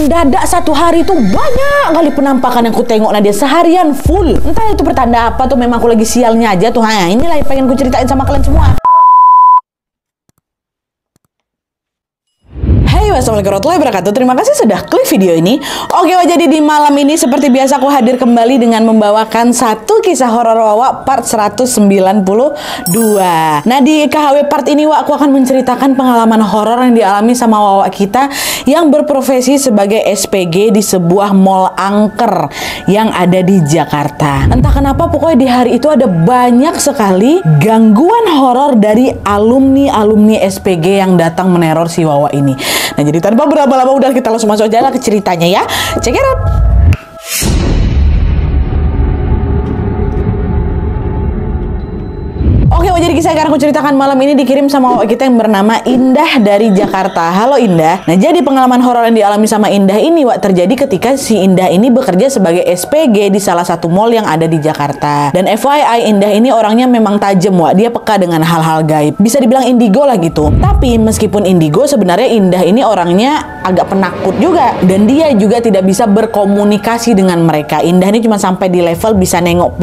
Mendadak satu hari tuh banyak kali penampakan yang ku tengok Nadia seharian full. Entah itu pertanda apa tuh, memang aku lagi sialnya aja tuh. Inilah yang pengen ku ceritain sama kalian semua. Assalamualaikum warahmatullahi wabarakatuh. Terima kasih sudah klik video ini. Oke, jadi di malam ini seperti biasa aku hadir kembali dengan membawakan satu kisah horor Wawa part 192. Nah, di KHW part ini aku akan menceritakan pengalaman horor yang dialami sama Wawa kita yang berprofesi sebagai SPG di sebuah mall angker yang ada di Jakarta. Entah kenapa pokoknya di hari itu ada banyak sekali gangguan horor dari alumni SPG yang datang meneror si Wawa ini. Nah, jadi tanpa berlama-lama udah kita langsung masuk aja lah ke ceritanya ya. Check it out. Oke, jadi kisah yang akan aku ceritakan malam ini dikirim sama Wawa kita yang bernama Indah dari Jakarta. Halo Indah. Nah, jadi pengalaman horor yang dialami sama Indah ini terjadi ketika si Indah ini bekerja sebagai SPG di salah satu mall yang ada di Jakarta. Dan FYI, Indah ini orangnya memang tajam, Dia peka dengan hal-hal gaib. Bisa dibilang indigo lah gitu. Tapi meskipun indigo, sebenarnya Indah ini orangnya agak penakut juga. Dan dia juga tidak bisa berkomunikasi dengan mereka. Indah ini cuma sampai di level bisa nengok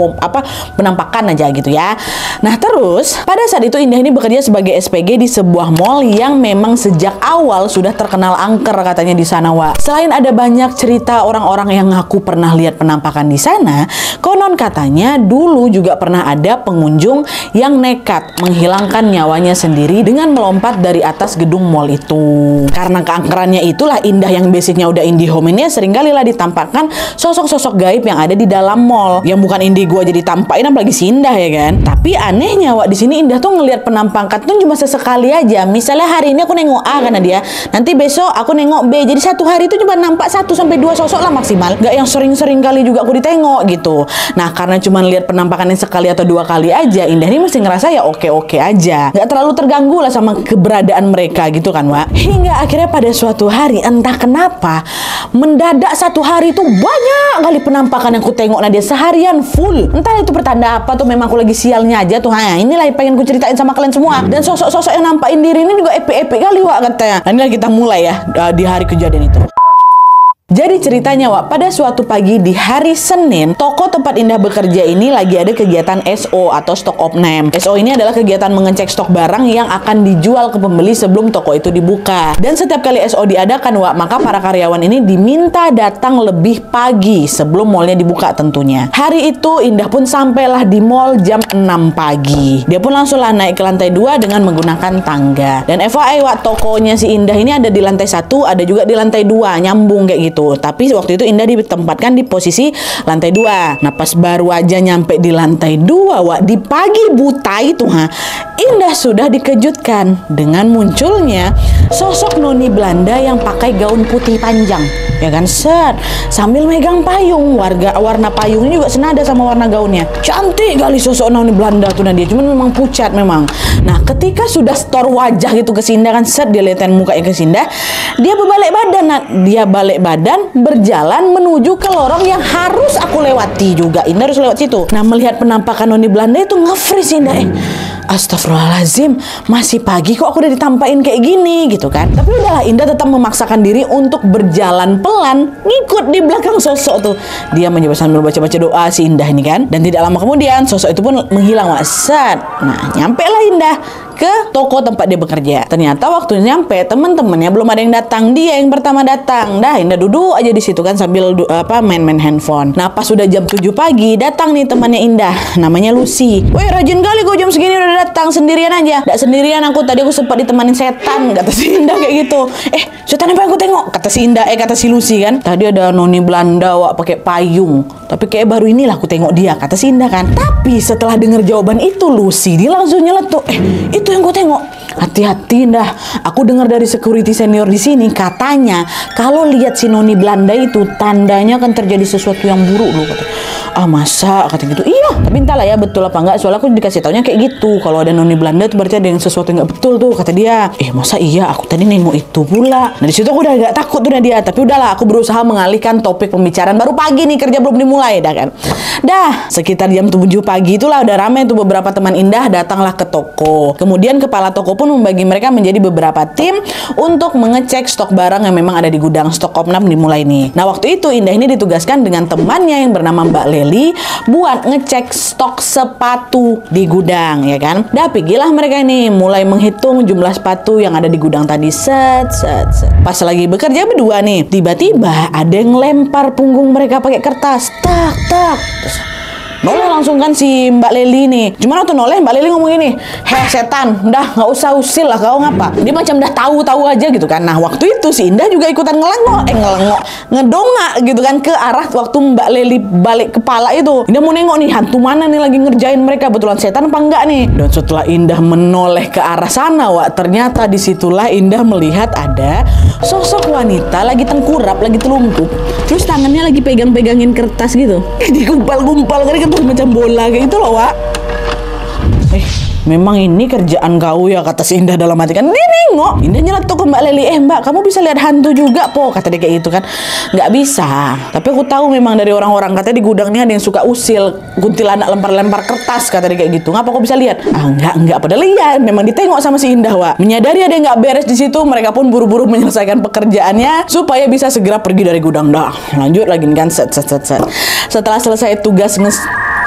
penampakan aja gitu ya. Nah, terus pada saat itu Indah ini bekerja sebagai SPG di sebuah mall yang memang sejak awal sudah terkenal angker katanya di sana, Selain ada banyak cerita orang-orang yang ngaku pernah lihat penampakan di sana, konon katanya dulu juga pernah ada pengunjung yang nekat menghilangkan nyawanya sendiri dengan melompat dari atas gedung mall itu. Karena keangkerannya itulah Indah yang basicnya udah indie home ini seringkali lah ditampakkan sosok-sosok gaib yang ada di dalam mall. Yang bukan indie gua jadi tampakin apalagi si Indah ya kan. Tapi anehnya di sini Indah tuh ngelihat penampakan tuh cuma sesekali aja. Misalnya hari ini aku nengok A karena dia, nanti besok aku nengok B. Jadi satu hari itu cuma nampak 1 sampai 2 sosok lah maksimal. Gak yang sering-sering kali juga aku ditengok gitu. Nah, karena cuma lihat penampakannya sekali atau 2 kali aja, Indah ini mesti ngerasa ya oke-oke aja. Gak terlalu terganggu lah sama keberadaan mereka gitu kan, Hingga akhirnya pada suatu hari entah kenapa mendadak satu hari tuh banyak kali penampakan yang ku tengok Nadia seharian full. Entah itu pertanda apa tuh, memang aku lagi sialnya aja tuh. Inilah yang pengen ku ceritain sama kalian semua. Dan sosok-sosok yang nampakin diri ini juga epic kali, katanya. Nah, inilah kita mulai ya di hari kejadian itu. Jadi ceritanya, pada suatu pagi di hari Senin, toko tempat Indah bekerja ini lagi ada kegiatan SO atau stock of name. SO ini adalah kegiatan mengecek stok barang yang akan dijual ke pembeli sebelum toko itu dibuka. Dan setiap kali SO diadakan, maka para karyawan ini diminta datang lebih pagi sebelum mallnya dibuka tentunya. Hari itu Indah pun sampailah di mall jam 6 pagi. Dia pun langsunglah naik ke lantai 2 dengan menggunakan tangga. Dan FYI, tokonya si Indah ini ada di lantai 1, ada juga di lantai 2, nyambung kayak gitu. Tapi waktu itu Indah ditempatkan di posisi lantai 2. Nah, pas baru aja nyampe di lantai 2, di pagi buta itu, Indah sudah dikejutkan dengan munculnya sosok noni Belanda yang pakai gaun putih panjang, ya kan, sambil megang payung. Warna payungnya juga senada sama warna gaunnya. Cantik kali sosok noni Belanda tuh Nadia, cuman memang pucat memang. Nah, ketika sudah store wajah gitu ke Sinda kan, dia liatin mukanya ke Sinda, dia berbalik badan. Dia balik badan berjalan menuju ke lorong yang harus aku lewati juga. Indah harus lewat situ. Nah, melihat penampakan noni Belanda itu nge-freeze Indah. Astagfirullahaladzim, masih pagi kok aku udah ditampain kayak gini gitu kan. Tapi udahlah, Indah tetap memaksakan diri untuk berjalan pelan ngikut di belakang sosok tuh. Dia mencoba sambil baca-baca doa si Indah ini kan. Dan tidak lama kemudian sosok itu pun menghilang, Nah, nyampe lah Indah ke toko tempat dia bekerja. Ternyata waktu nyampe teman-temannya belum ada yang datang. Dia yang pertama datang. Dah, Indah duduk aja di situ kan sambil main-main handphone. Nah, pas sudah jam 7 pagi datang nih temannya Indah, namanya Lucy. Woi, rajin kali kau jam segini udah datang, sendirian aja. Nggak sendirian aku, tadi aku sempat ditemanin setan, kata si Indah kayak gitu. Setan apa yang aku tengok? Kata si Indah, kata si Lucy kan. Tadi ada noni Belanda pakai payung. Tapi kayak baru inilah aku tengok dia, kata si Indah kan. Tapi setelah dengar jawaban itu Lucy, dia langsung nyeletuk. Itu yang gue tengok. Hati-hati Indah, aku dengar dari security senior di sini katanya kalau lihat si noni Belanda itu tandanya akan terjadi sesuatu yang buruk loh, kata. Masa, kata gitu. Iya, tapi entahlah ya betul apa enggak, soalnya aku dikasih taunya kayak gitu. Kalau ada noni Belanda itu berarti ada yang sesuatu yang nggak betul tuh, kata dia. Masa iya, aku tadi nengok itu pula. Nah, di situ aku udah agak takut tuh dia, tapi udahlah, aku berusaha mengalihkan topik pembicaraan. Baru pagi nih, kerja belum dimulai dah kan. Dah, sekitar jam 7 pagi itulah udah ramai tuh beberapa teman Indah datanglah ke toko. Kemudian kepala toko pun membagi mereka menjadi beberapa tim untuk mengecek stok barang yang memang ada di gudang. Stok opnam dimulai nih. Nah, waktu itu Indah ini ditugaskan dengan temannya yang bernama Mbak Leli buat ngecek stok sepatu di gudang, ya kan. Dah pergilah mereka ini mulai menghitung jumlah sepatu yang ada di gudang tadi. Set. Pas lagi bekerja berdua nih, tiba-tiba ada yang lempar punggung mereka pakai kertas. Tak. Terus noleh langsung kan si Mbak Leli nih. Gimana tuh noleh? Mbak Leli ngomong gini, "Heh setan, udah nggak usah usil lah kau ngapa." Dia macam dah tahu aja gitu kan. Nah, waktu itu si Indah juga ikutan ngedongak gitu kan ke arah waktu Mbak Leli balik kepala itu. Indah mau nengok nih hantu mana nih lagi ngerjain mereka, betulan setan apa enggak nih. Dan setelah Indah menoleh ke arah sana, ternyata disitulah Indah melihat ada sosok wanita lagi tengkurap, lagi telungkup, terus tangannya lagi pegang-pegangin kertas gitu. Digumpal-gumpal kan tuh macam bola kayak gitu loh, Wak. Memang ini kerjaan kau ya, kata si Indah dalam hati kan. Dia nengok, Indah nyeletuk ke Mbak Leli, Mbak, kamu bisa lihat hantu juga po, kata dia kayak gitu kan. Nggak bisa, tapi aku tahu memang dari orang-orang, katanya di gudang ini ada yang suka usil, kuntilanak lempar-lempar kertas, kata dia kayak gitu. Ngapa kau bisa lihat? Enggak pada lihat, memang ditengok sama si Indah, Wak. Menyadari ada yang nggak beres di situ, mereka pun buru-buru menyelesaikan pekerjaannya supaya bisa segera pergi dari gudang. Dah, lanjut lagi kan, set. Setelah selesai tugas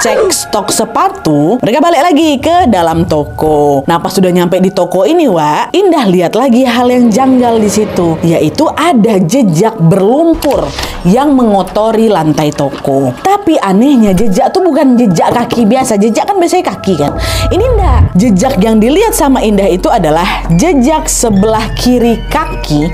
cek stok sepatu, mereka balik lagi ke dalam toko. Nah, pas sudah nyampe di toko ini, Wak, Indah lihat lagi hal yang janggal di situ, yaitu ada jejak berlumpur yang mengotori lantai toko. Tapi anehnya jejak tuh bukan jejak kaki biasa. Jejak kan biasanya kaki kan. Ini enggak. Jejak yang dilihat sama Indah itu adalah jejak sebelah kiri kaki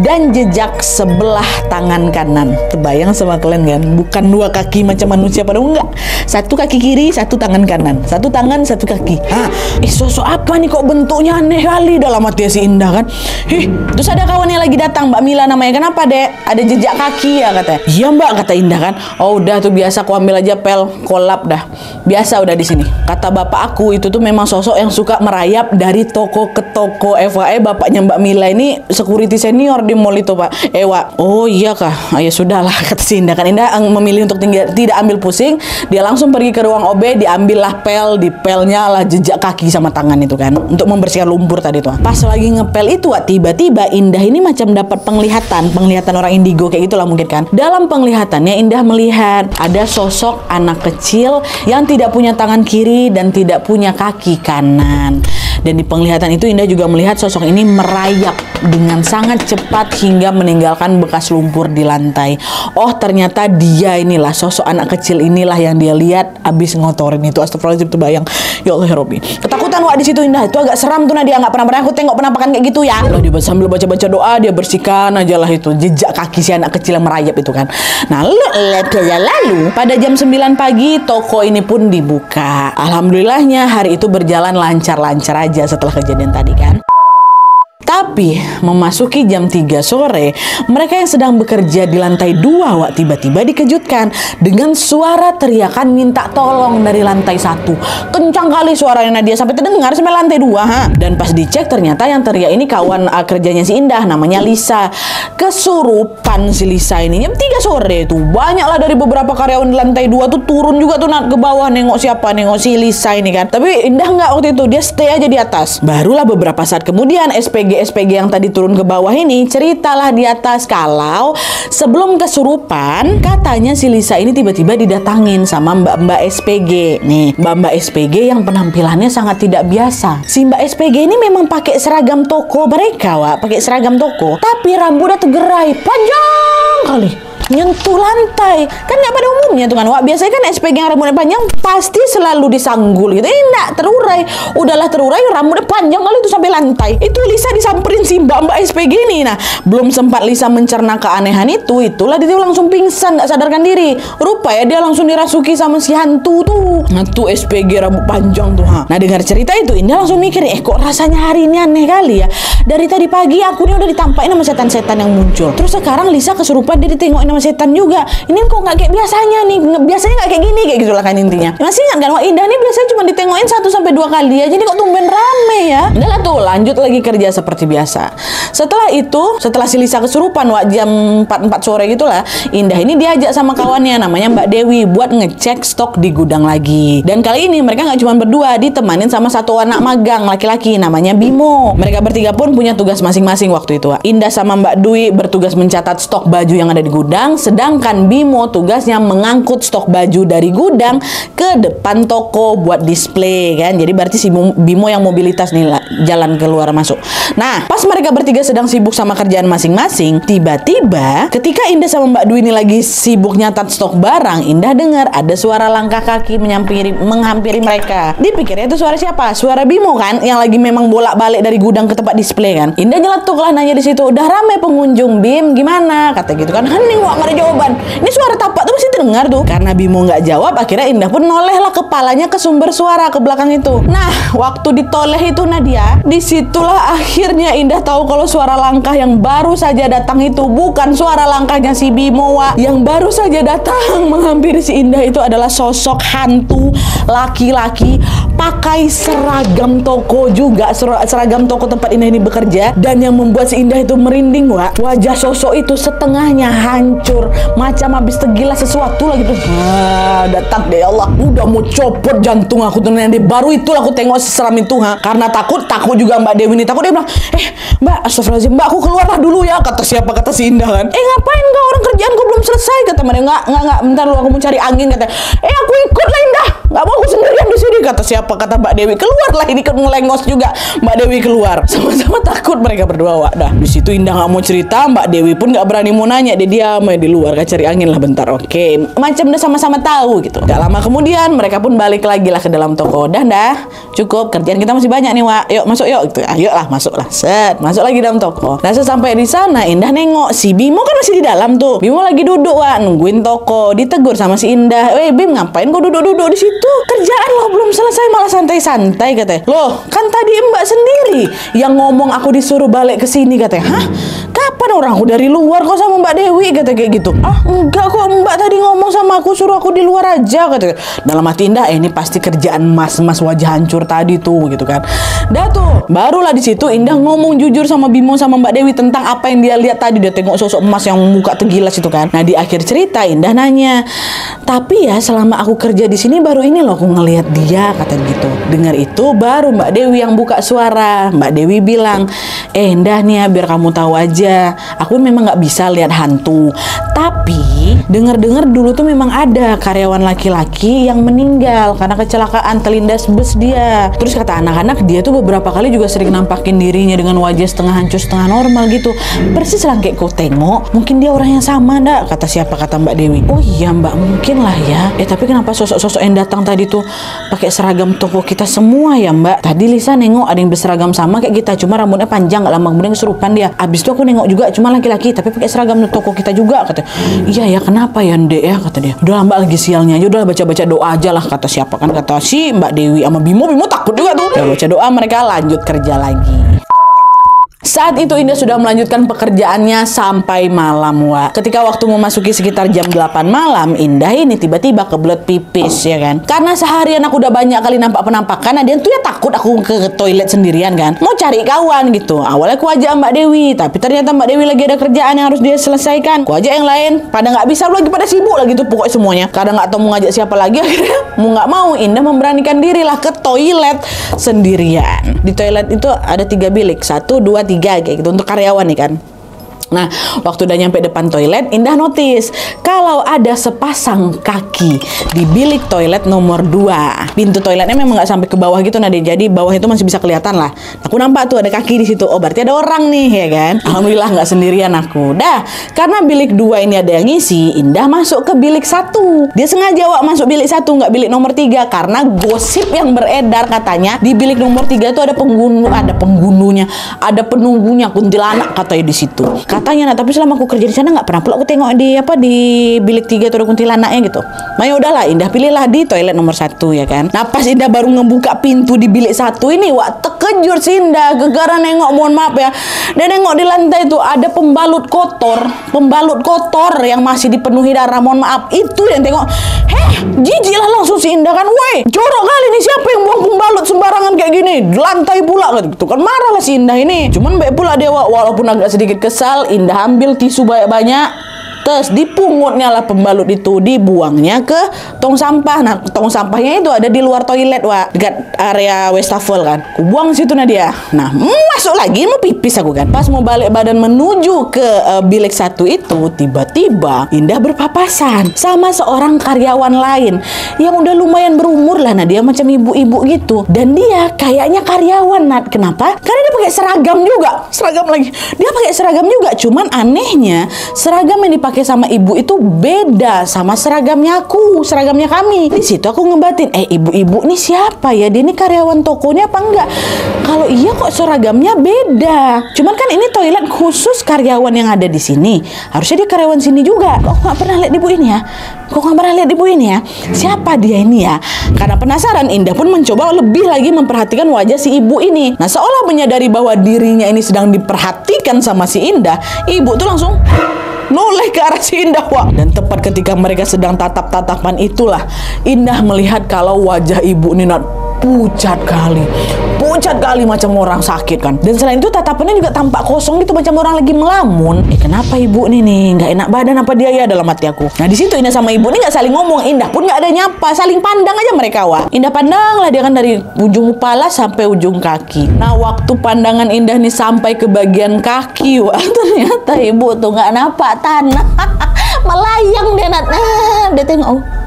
dan jejak sebelah tangan kanan. Terbayang sama kalian kan? Bukan dua kaki macam manusia pada enggak. Satu kaki kiri, satu tangan kanan. Satu tangan, satu kaki. Sosok apa nih kok bentuknya aneh kali, dalam hati si Indah kan. Terus ada kawannya lagi datang, Mbak Mila namanya. Kenapa, Dek? Ada jejak kaki ya, katanya. Iya, Mbak, kata Indah kan. Oh, udah tuh biasa, aku ambil aja pel, kolap dah. Biasa udah di sini. Kata bapak aku itu tuh memang sosok yang suka merayap dari toko ke toko. FYI, bapaknya Mbak Mila ini security senior di mall itu, Pak. Wak. Oh iya kah? Ya sudahlah, kata si Indah kan. Indah memilih untuk tidak ambil pusing. Dia langsung pergi ke ruang OB, diambillah pel, di pelnya lah jejak kaki sama tangan itu kan, untuk membersihkan lumpur tadi tuh. Pas lagi ngepel itu, tiba-tiba Indah ini macam dapat penglihatan orang indigo kayak gitulah mungkin kan. Dalam penglihatannya Indah melihat ada sosok anak kecil yang tidak punya tangan kiri dan tidak punya kaki kanan. Dan di penglihatan itu Indah juga melihat sosok ini merayap dengan sangat cepat hingga meninggalkan bekas lumpur di lantai. Oh, ternyata dia inilah, sosok anak kecil inilah yang dia lihat abis ngotorin itu. Astagfirullahaladzim, tuh bayang. Ya Allah ya Robbi. Ketakutan Wak di situ Indah. Itu agak seram tuh, Nadia nggak pernah aku tengok penampakan kayak gitu ya. Loh, dia sambil baca-baca doa, dia bersihkan aja lah itu jejak kaki si anak kecil yang merayap itu kan. Nah, lalu pada jam 9 pagi toko ini pun dibuka. Alhamdulillahnya hari itu berjalan lancar-lancar aja setelah kejadian tadi kan. Tapi memasuki jam 3 sore, mereka yang sedang bekerja di lantai 2, Wak, tiba-tiba dikejutkan dengan suara teriakan minta tolong dari lantai 1. Kencang kali suaranya Nadia sampai terdengar sampai lantai 2. Dan pas dicek ternyata yang teriak ini kawan kerjanya si Indah, namanya Lisa. Kesurupan si Lisa ini jam 3 sore tuh. Banyaklah dari beberapa karyawan di lantai 2 tuh turun juga tuh ke bawah nengok siapa, nengok si Lisa ini kan. Tapi Indah nggak waktu itu, dia stay aja di atas. Barulah beberapa saat kemudian SPG yang tadi turun ke bawah ini ceritalah di atas kalau sebelum kesurupan katanya si Lisa ini tiba-tiba didatangin sama Mbak SPG. Nih, Mbak SPG yang penampilannya sangat tidak biasa. Si Mbak SPG ini memang pakai seragam toko mereka, Wak, pakai seragam toko, tapi rambutnya tergerai panjang kali, nyentuh lantai. Kan nggak pada umumnya tuh kan, Wak. Biasanya kan SPG yang rambutnya panjang pasti selalu disanggul gitu. Ini enggak, terurai. Udahlah terurai, rambutnya panjang kali itu sampai lantai. Itu Lisa disamperin si Mbak SPG ini. Nah, belum sempat Lisa mencerna keanehan itu, itulah dia langsung pingsan, nggak sadarkan diri. Rupanya dia langsung dirasuki sama si hantu tuh. Hantu SPG rambut panjang tuh. Nah, dengar cerita itu Indah langsung mikir, kok rasanya hari ini aneh kali ya. Dari tadi pagi aku ini udah ditampakin sama setan-setan yang muncul. Terus sekarang Lisa kesurupan, dia ditengokin sama setan juga. Ini kok nggak kayak biasanya nih, biasanya nggak kayak gini, kayak gitulah kan intinya. Masih ingat kan Wak Indah nih biasanya cuma ditengokin 1 sampai 2 kali aja, jadi kok tumben rame ya. Udah lah tuh, lanjut lagi kerja seperti biasa. Setelah si Lisa kesurupan Wak, jam 4 sore gitulah, Indah ini diajak sama kawannya namanya Mbak Dewi buat ngecek stok di gudang lagi. Dan kali ini mereka nggak cuma berdua, ditemanin sama 1 anak magang laki-laki namanya Bimo. Mereka bertiga pun punya tugas masing-masing waktu itu. Indah sama Mbak Dwi bertugas mencatat stok baju yang ada di gudang, sedangkan Bimo tugasnya mengangkut stok baju dari gudang ke depan toko buat display kan. Jadi berarti si Bimo yang mobilitas nih jalan keluar masuk. Nah, pas mereka bertiga sedang sibuk sama kerjaan masing-masing, tiba-tiba ketika Indah sama Mbak Dwi ini lagi sibuk nyatat stok barang, Indah dengar ada suara langkah kaki menghampiri mereka. Dipikirnya itu suara siapa? Suara Bimo kan, yang lagi memang bolak-balik dari gudang ke tempat display kan. Indah nyeletuk lah nanya di situ, udah rame pengunjung Bim, gimana? Kata gitu kan. Hening Wak, nggak ada jawaban. Ini suara tapak tuh masih terdengar tuh. Karena Bimo nggak jawab, akhirnya Indah pun noleh lah kepalanya ke sumber suara ke belakang itu. Nah, waktu ditoleh itu Nadia, disitulah akhirnya Indah tahu kalau suara langkah yang baru saja datang itu bukan suara langkahnya si Bimo Wak. Yang baru saja datang menghampiri si Indah itu adalah sosok hantu laki-laki pakai seragam toko juga, seragam toko tempat Indah ini bekerja. Dan yang membuat si Indah itu merinding Wak, wajah sosok itu setengahnya hancur, macam habis tergila sesuatu lah gitu. Datang deh Allah, udah mau copot jantung aku tuh Nadia. Baru itulah aku tengok seseram itu karena takut juga Mbak Dewi ini takut. Dia bilang, Mbak, astagfirullahaladzim Mbak, aku keluarlah dulu ya. Kata siapa? Kata si Indah kan. Ngapain kau, orang kerjaan kau belum selesai? Kata Mbak Dewi. Enggak, bentar lu, aku mau cari angin. Kata, aku ikut lah Indah, nggak mau aku sendirian di sini. Kata siapa? Kata Mbak Dewi. Keluarlah ini, ngelengos juga Mbak Dewi keluar. Sama-sama takut mereka berdua Wak. Dah di situ Indah nggak mau cerita, Mbak Dewi pun nggak berani mau nanya, dia diam di luar kan cari angin lah bentar. Oke, macam udah sama-sama tahu gitu. Gak lama kemudian mereka pun balik lagi lah ke dalam toko. Dah cukup, kerjaan kita masih banyak nih Wak, yuk masuk yuk gitu. Ayo lah masuk lah, masuk lagi dalam toko. Nah sampai di sana Indah nengok si Bimo kan masih di dalam tuh. Bimo lagi duduk Wak, nungguin toko. Ditegur sama si Indah, Bim, ngapain kau duduk-duduk di situ? Kerjaan lo belum selesai malah santai-santai katanya. Loh, kan tadi Mbak sendiri yang ngomong aku disuruh balik ke sini katanya. Hah? Kapan orang aku dari luar kok sama Mbak Dewi? Kata kayak gitu. Enggak kok, Mbak tadi ngomong sama aku suruh aku di luar aja katanya. Dalam hati Indah, ini pasti kerjaan mas wajah hancur tadi tuh gitu kan. Dah tuh, barulah di situ Indah ngomong jujur sama Bimo sama Mbak Dewi tentang apa yang dia lihat tadi. Dia tengok sosok emas yang muka tergilas itu kan. Nah di akhir cerita Indah nanya, tapi ya selama aku kerja di sini baru ini loh aku ngelihat dia, kata gitu. Dengar itu baru Mbak Dewi yang buka suara. Mbak Dewi bilang, Indah nih ya, biar kamu tahu aja, aku memang nggak bisa lihat hantu. Tapi dengar-dengar dulu tuh memang ada karyawan laki-laki yang meninggal karena kecelakaan terlindas bus dia. Terus kata anak-anak dia tuh beberapa kali juga sering nampakin dirinya dengan wajah setengah hancur setengah normal gitu. Persis lah kayak kau tengok. Mungkin dia orang yang sama ndak? Kata siapa? Kata Mbak Dewi. Oh iya Mbak, mungkin lah ya. Tapi kenapa sosok-sosok yang datang tadi tuh pakai seragam toko kita semua ya Mbak? Tadi Lisa nengok ada yang berseragam sama kayak kita, cuma rambutnya panjang, gak lama kemudian kesurupan dia. Abis itu aku nengok juga cuma laki-laki tapi pakai seragam toko kita juga, kata. Iya ya, kenapa ya Ndek ya, kata dia. Udah Mbak lagi sialnya aja, udah baca-baca doa aja lah, kata siapa kan, kata si Mbak Dewi sama Bimo takut juga tuh. Udah baca doa, mereka lanjut kerja lagi. Saat itu Indah sudah melanjutkan pekerjaannya sampai malam Wak. Ketika waktu memasuki sekitar jam 8 malam, Indah ini tiba-tiba kebelet pipis ya kan. Karena seharian aku udah banyak kali nampak penampakan, dia tuh ya takut aku ke toilet sendirian kan. Mau cari kawan gitu. Awalnya aku ajak Mbak Dewi, tapi ternyata Mbak Dewi lagi ada kerjaan yang harus dia selesaikan. Aku ajak yang lain, pada nggak bisa, lagi pada sibuk lagi tuh pokoknya semuanya. Kadang nggak tahu mau ngajak siapa lagi, akhirnya mau nggak mau Indah memberanikan diri lah ke toilet sendirian. Di toilet itu ada 3 bilik, 1, 2, 3 kayak gitu untuk karyawan nih kan. Nah, waktu udah nyampe depan toilet, Indah notice kalau ada sepasang kaki di bilik toilet nomor 2. Pintu toiletnya memang nggak sampai ke bawah gitu, nah jadi bawah itu masih bisa kelihatan lah. Aku nampak tuh ada kaki di situ. Oh, berarti ada orang nih ya kan. Alhamdulillah nggak sendirian aku. Dah, karena bilik 2 ini ada yang ngisi, Indah masuk ke bilik 1. Dia sengaja Wak masuk bilik 1, nggak bilik nomor 3 karena gosip yang beredar katanya di bilik nomor 3 itu ada penghulunya, ada penunggunya kuntilanak katanya di situ. katanya, tapi selama aku kerja di sana nggak pernah pula aku tengok di bilik 3 tuh ada kuntilanaknya gitu. Nah ya udahlah, Indah pilihlah di toilet nomor 1 ya kan. Nah pas Indah baru ngebuka pintu di bilik 1 ini, wah terkejut si Indah gegara nengok, mohon maaf ya. Dan nengok di lantai itu ada pembalut kotor yang masih dipenuhi darah, mohon maaf. Itu yang tengok, jijik lah langsung si Indah kan, woi jorok kali nih, siapa yang buang pembalut sembarangan kayak gini, lantai pula gitu kan. Marah lah si Indah ini. Cuman baik pula dia, walaupun agak sedikit kesal, Indah ambil tisu banyak-banyak, terus dipungutnya lah pembalut itu, dibuangnya ke tong sampah. Nah tong sampahnya itu ada di luar toilet, dekat area wastafel kan. Aku buang situ Nadia. Nah masuk lagi, mau pipis aku kan. Pas mau balik badan menuju ke bilik 1 itu, tiba-tiba Indah berpapasan sama seorang karyawan lain yang udah lumayan berumur lah. Nah dia macam ibu-ibu gitu, dan dia kayaknya karyawan. Nah kenapa? Karena dia pakai seragam juga, dia pakai seragam juga. Cuman anehnya seragam yang dipakai sama ibu itu beda sama seragamnya kami. Di situ aku ngebatin, ibu-ibu nih siapa ya? Dia ini karyawan tokonya apa enggak? Kalau iya kok seragamnya beda. Cuman kan ini toilet khusus karyawan yang ada di sini. Harusnya dia karyawan sini juga. Kok nggak pernah lihat ibu ini ya? Siapa dia ini ya? Karena penasaran, Indah pun mencoba lebih lagi memperhatikan wajah si ibu ini. Nah seolah menyadari bahwa dirinya ini sedang diperhatikan sama si Indah, ibu tuh langsung noleh ke arah si Indah, Dan tepat ketika mereka sedang tatap-tatapan itulah Indah melihat kalau wajah ibu ini pucat kali macam orang sakit kan. Dan selain itu tatapannya juga tampak kosong gitu, macam orang lagi melamun. Kenapa ibu nih nggak enak badan apa dia ya, dalam hati aku. Nah di situ Indah sama ibu ini nggak saling ngomong, Indah pun nggak ada nyapa, saling pandang aja mereka Indah pandang lah dia kan dari ujung kepala sampai ujung kaki. Nah waktu pandangan Indah nih sampai ke bagian kaki, ternyata ibu tuh nggak napak tanah, melayang dia dia tengok.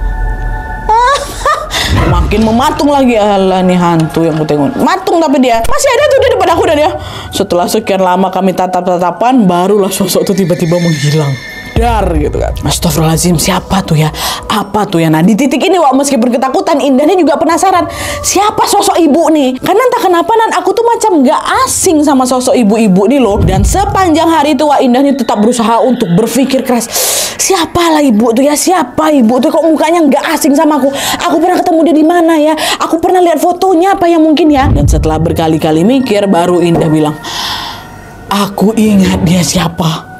Makin mematung lagi, alah nih hantu yang ku tengok. Matung tapi dia masih ada tuh di depan aku dan dia. Setelah sekian lama kami tatap-tatapan, barulah sosok itu tiba-tiba menghilang. Dar gitu kan. Astagfirullahaladzim, siapa tuh ya? Apa tuh ya? Nah di titik ini meskipun ketakutan, Indahnya juga penasaran siapa sosok ibu nih. Karena entah kenapa aku tuh macam gak asing sama sosok ibu-ibu nih loh. Dan sepanjang hari itu Indahnya tetap berusaha untuk berpikir keras, siapalah ibu tuh ya? Siapa ibu tuh? Kok mukanya gak asing sama aku? Aku pernah ketemu dia di mana ya? Aku pernah lihat fotonya apa ya mungkin ya? Dan setelah berkali-kali mikir, baru Indah bilang, aku ingat dia siapa.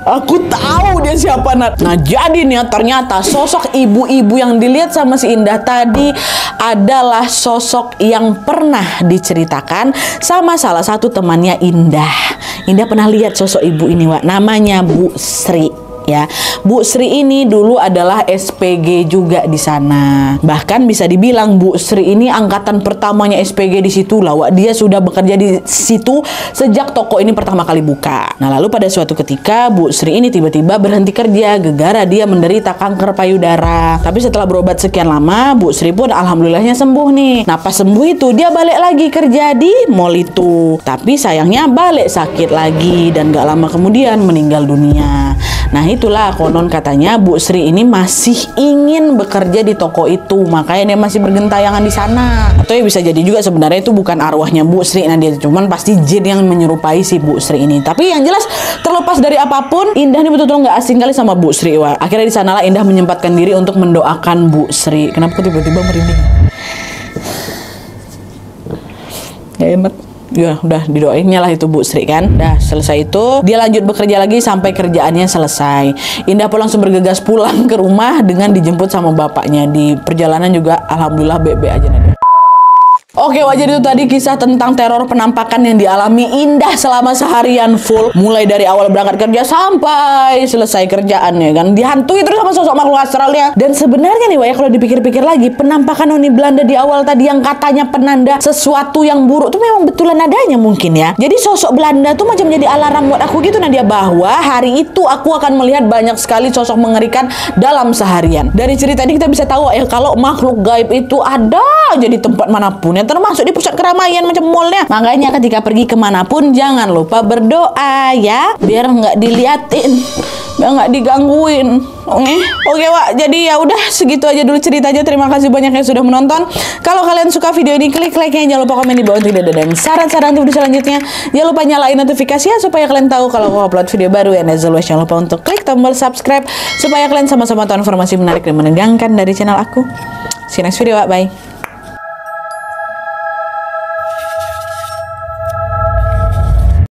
Aku tahu dia siapa, Nat. Nah jadi nih ternyata sosok ibu-ibu yang dilihat sama si Indah tadi adalah sosok yang pernah diceritakan sama salah satu temannya Indah. Indah pernah lihat sosok ibu ini, namanya Bu Sri. Ya, Bu Sri ini dulu adalah SPG juga di sana. Bahkan bisa dibilang Bu Sri ini angkatan pertamanya SPG di situ lah. Dia sudah bekerja di situ sejak toko ini pertama kali buka. Nah, lalu pada suatu ketika Bu Sri ini tiba-tiba berhenti kerja gegara dia menderita kanker payudara. Tapi setelah berobat sekian lama, Bu Sri pun alhamdulillahnya sembuh nih. Nah, pas sembuh itu dia balik lagi kerja di mall itu. Tapi sayangnya balik sakit lagi dan gak lama kemudian meninggal dunia. Nah itulah konon katanya Bu Sri ini masih ingin bekerja di toko itu, makanya dia masih bergentayangan di sana. Atau ya bisa jadi juga sebenarnya itu bukan arwahnya Bu Sri, nah dia cuman pasti jin yang menyerupai si Bu Sri ini. Tapi yang jelas terlepas dari apapun, Indah ini betul-betul nggak asing kali sama Bu Sri. Akhirnya di sanalah Indah menyempatkan diri untuk mendoakan Bu Sri. Kenapa tiba-tiba merinding? Gak enak. Ya udah didoainnya lah itu Bu Sri kan. Dah selesai itu dia lanjut bekerja lagi sampai kerjaannya selesai. Indah pun langsung bergegas pulang ke rumah dengan dijemput sama bapaknya. Di perjalanan juga alhamdulillah baik-baik aja Nadia. Oke, jadi itu tadi kisah tentang teror penampakan yang dialami Indah selama seharian full. Mulai dari awal berangkat kerja sampai selesai kerjaannya kan. Dihantui terus sama sosok makhluk astralnya. Dan sebenarnya nih kalau dipikir-pikir lagi, penampakan noni Belanda di awal tadi yang katanya penanda sesuatu yang buruk tuh memang betulan adanya mungkin ya. Jadi sosok Belanda tuh macam jadi alarm buat aku gitu Nadia, bahwa hari itu aku akan melihat banyak sekali sosok mengerikan dalam seharian. Dari cerita ini kita bisa tahu ya kalau makhluk gaib itu ada aja di tempat manapun ya. termasuk di pusat keramaian macam mallnya. Makanya ketika pergi kemanapun jangan lupa berdoa ya, biar nggak diliatin, biar nggak digangguin. Oke Wak, jadi ya udah segitu aja dulu ceritanya. Terima kasih banyak yang sudah menonton. Kalau kalian suka video ini, klik like-nya, jangan lupa komen di bawah tidak ada, dan saran-saran video selanjutnya. Jangan lupa nyalain notifikasi ya, supaya kalian tahu kalau aku upload video baru. And as always, jangan lupa untuk klik tombol subscribe supaya kalian sama-sama tahu informasi menarik dan menegangkan dari channel aku. See you next video, Wak. Bye.